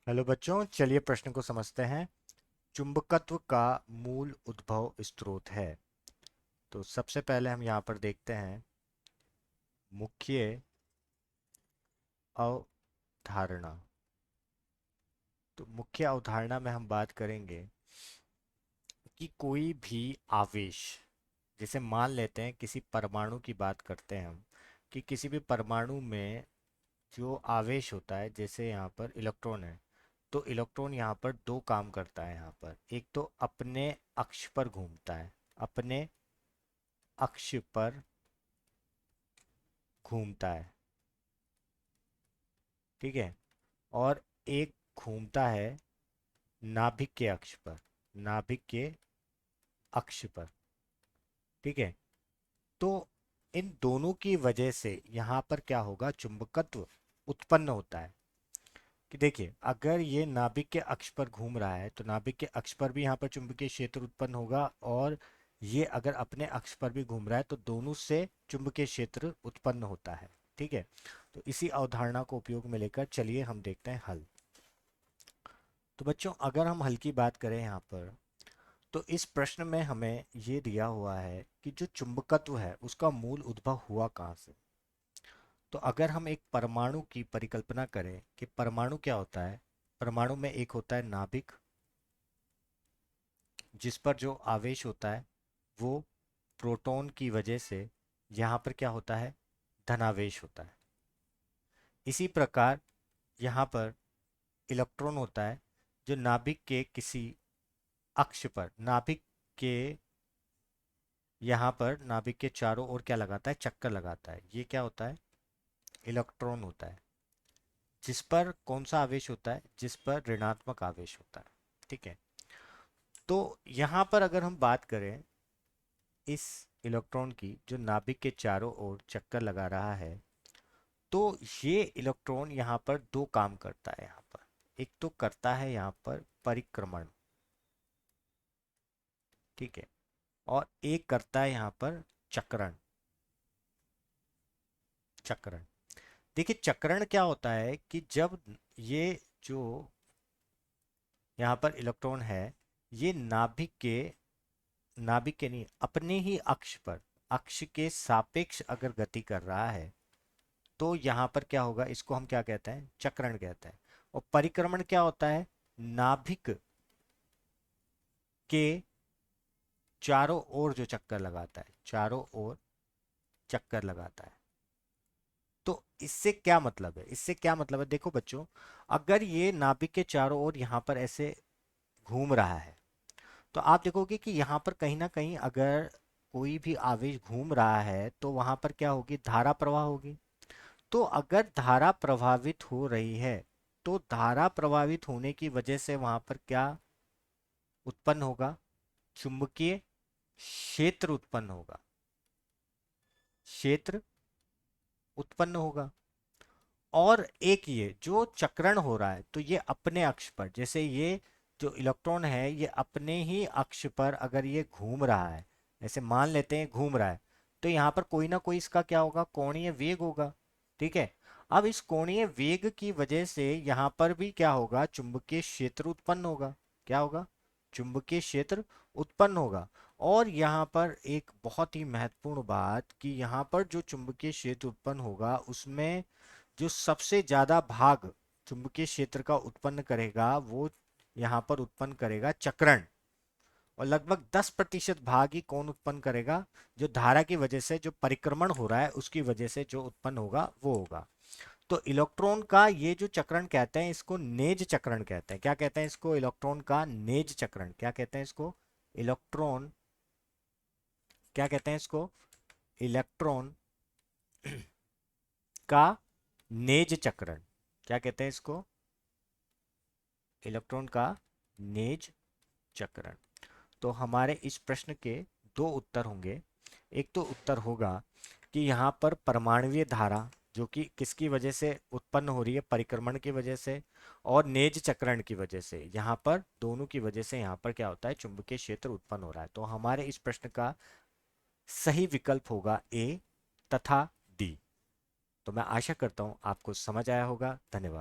Hello बच्चों, चलिए प्रश्न को समझते हैं। चुंबकत्व का मूल उद्भव स्रोत है। तो सबसे पहले हम यहाँ पर देखते हैं मुख्य अवधारणा। तो मुख्य अवधारणा में हम बात करेंगे कि कोई भी आवेश, जैसे मान लेते हैं किसी परमाणु की बात करते हैं हम, कि किसी भी परमाणु में जो आवेश होता है, जैसे यहाँ पर इलेक्ट्रॉन है, तो इलेक्ट्रॉन यहाँ पर दो काम करता है। यहाँ पर एक तो अपने अक्ष पर घूमता है, अपने अक्ष पर घूमता है, ठीक है। और एक घूमता है नाभिक के अक्ष पर, नाभिक के अक्ष पर, ठीक है। तो इन दोनों की वजह से यहाँ पर क्या होगा, चुंबकत्व उत्पन्न होता है। कि देखिए, अगर ये नाभिक के अक्ष पर घूम रहा है तो नाभिक के अक्ष पर भी यहाँ पर चुंबकीय क्षेत्र उत्पन्न होगा, और ये अगर अपने अक्ष पर भी घूम रहा है तो दोनों से चुंबकीय क्षेत्र उत्पन्न होता है, ठीक है। तो इसी अवधारणा को उपयोग में लेकर चलिए हम देखते हैं हल। तो बच्चों, अगर हम हल की बात करें यहाँ पर, तो इस प्रश्न में हमें ये दिया हुआ है कि जो चुंबकत्व है उसका मूल उद्भव हुआ कहाँ से। तो अगर हम एक परमाणु की परिकल्पना करें कि परमाणु क्या होता है, परमाणु में एक होता है नाभिक, जिस पर जो आवेश होता है वो प्रोटॉन की वजह से यहाँ पर क्या होता है, धनावेश होता है। इसी प्रकार यहाँ पर इलेक्ट्रॉन होता है, जो नाभिक के किसी अक्ष पर, नाभिक के यहाँ पर नाभिक के चारों ओर क्या लगाता है, चक्कर लगाता है। ये क्या होता है, इलेक्ट्रॉन होता है, जिस पर कौन सा आवेश होता है, जिस पर ऋणात्मक आवेश होता है, ठीक है। तो यहाँ पर अगर हम बात करें इस इलेक्ट्रॉन की, जो नाभिक के चारों ओर चक्कर लगा रहा है, तो ये इलेक्ट्रॉन यहाँ पर दो काम करता है। यहाँ पर एक तो करता है यहाँ पर परिक्रमण, ठीक है, और एक करता है यहाँ पर चक्रण। चक्रण, देखिए चक्रण क्या होता है कि जब ये जो यहाँ पर इलेक्ट्रॉन है, ये नाभिक के नहीं, अपने ही अक्ष पर, अक्ष के सापेक्ष अगर गति कर रहा है, तो यहाँ पर क्या होगा, इसको हम क्या कहते हैं, चक्रण कहते हैं। और परिक्रमण क्या होता है, नाभिक के चारों ओर जो चक्कर लगाता है, चारों ओर चक्कर लगाता है। तो इससे क्या मतलब है, इससे क्या मतलब है, देखो बच्चों, अगर ये नाभिक के चारों ओर यहाँ पर ऐसे घूम रहा है, तो आप देखोगे कि यहाँ पर कहीं ना कहीं अगर कोई भी आवेश घूम रहा है तो वहां पर क्या होगी, धारा प्रवाह होगी। तो अगर धारा प्रभावित हो रही है, तो धारा प्रभावित होने की वजह से वहां पर क्या उत्पन्न होगा, चुंबकीय क्षेत्र उत्पन्न होगा, क्षेत्र उत्पन्न होगा। और एक ये जो चक्रण हो रहा है, तो ये अपने अक्ष पर, जैसे ये जो इलेक्ट्रॉन है ये अपने ही अक्ष पर अगर ये घूम रहा है, ऐसे मान लेते हैं घूम रहा है, तो यहाँ पर कोई ना कोई इसका क्या होगा, कोणीय वेग होगा, ठीक है। अब इस कोणीय वेग की वजह से यहाँ पर भी क्या होगा, चुंबकीय क्षेत्र उत्पन्न होगा। क्या होगा, चुंबकीय क्षेत्र उत्पन्न होगा। और यहाँ पर एक बहुत ही महत्वपूर्ण बात, कि यहाँ पर जो चुंबकीय क्षेत्र उत्पन्न होगा उसमें जो सबसे ज्यादा भाग चुंबकीय क्षेत्र का उत्पन्न करेगा, वो यहाँ पर उत्पन्न करेगा चक्रण। और लगभग 10% भाग ही कौन उत्पन्न करेगा, जो धारा की वजह से जो परिक्रमण हो रहा है उसकी वजह से जो उत्पन्न होगा वो होगा। तो इलेक्ट्रॉन का ये जो चक्रण कहते हैं, इसको नेज चक्रण कहते हैं। क्या कहते हैं इसको, इलेक्ट्रॉन का नेज चक्रण। क्या कहते हैं इसको, इलेक्ट्रॉन, क्या कहते हैं इसको, इलेक्ट्रॉन का नेज चक्रण। क्या कहते हैं इसको, इलेक्ट्रॉन का नेज चक्रण। तो हमारे इस प्रश्न के दो उत्तर होंगे। एक तो उत्तर होगा कि यहाँ पर परमाणुीय धारा, जो कि किसकी वजह से उत्पन्न हो रही है, परिक्रमण की वजह से और नेज चक्रण की वजह से, यहाँ पर दोनों की वजह से यहाँ पर क्या होता है, चुंबकीय क्षेत्र उत्पन्न हो रहा है। तो हमारे इस प्रश्न का सही विकल्प होगा ए तथा डी। तो मैं आशा करता हूँ आपको समझ आया होगा। धन्यवाद।